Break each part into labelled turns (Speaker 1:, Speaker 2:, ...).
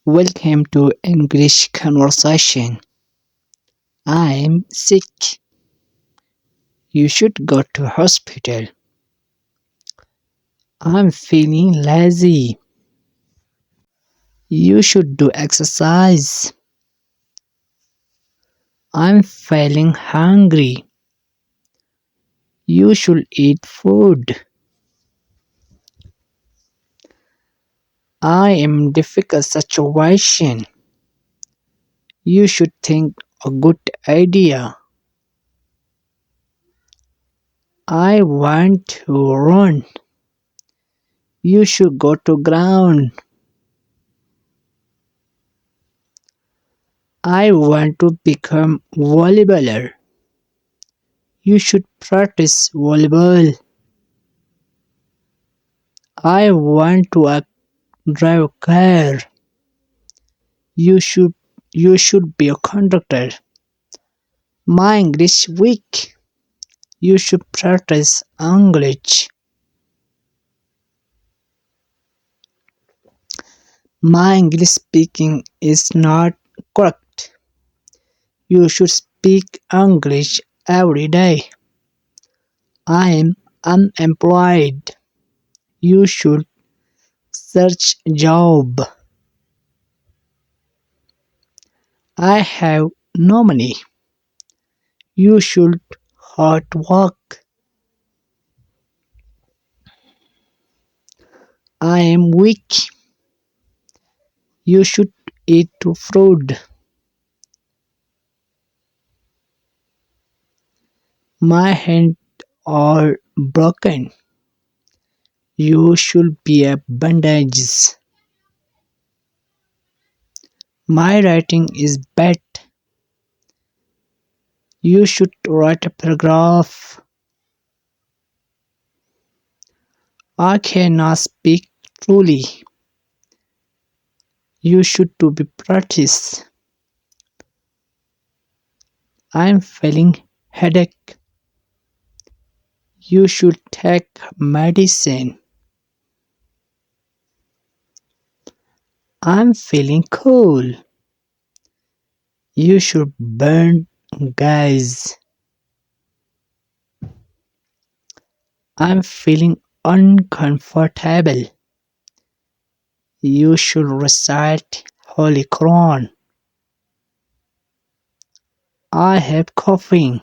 Speaker 1: Welcome to English Conversation. I'm sick. You should go to hospital. I'm feeling lazy. You should do exercise. I'm feeling hungry. You should eat food. I am difficult situation. You should think a good idea. I want to run. You should go to ground. I want to become volleyballer. You should practice volleyball. I want to drive a car. You should you should be a conductor. My English weak. You should practice English. My English speaking is not correct. You should speak English every day. I am unemployed. You should search job. I have no money. You should hard work. I am weak. You should eat fruit. My hands are broken. You should be a bandage. My writing is bad. You should write a paragraph. I cannot speak truly. You should to be practice. I am feeling headache. You should take medicine. I'm feeling cool. You should burn gas. I'm feeling uncomfortable. You should recite Holy Quran. I have coughing.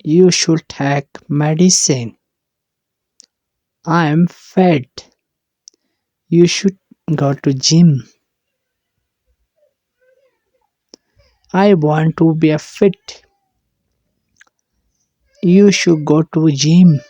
Speaker 1: You should take medicine. I am fat. You should go to gym. I want to be a fit. You should go to gym.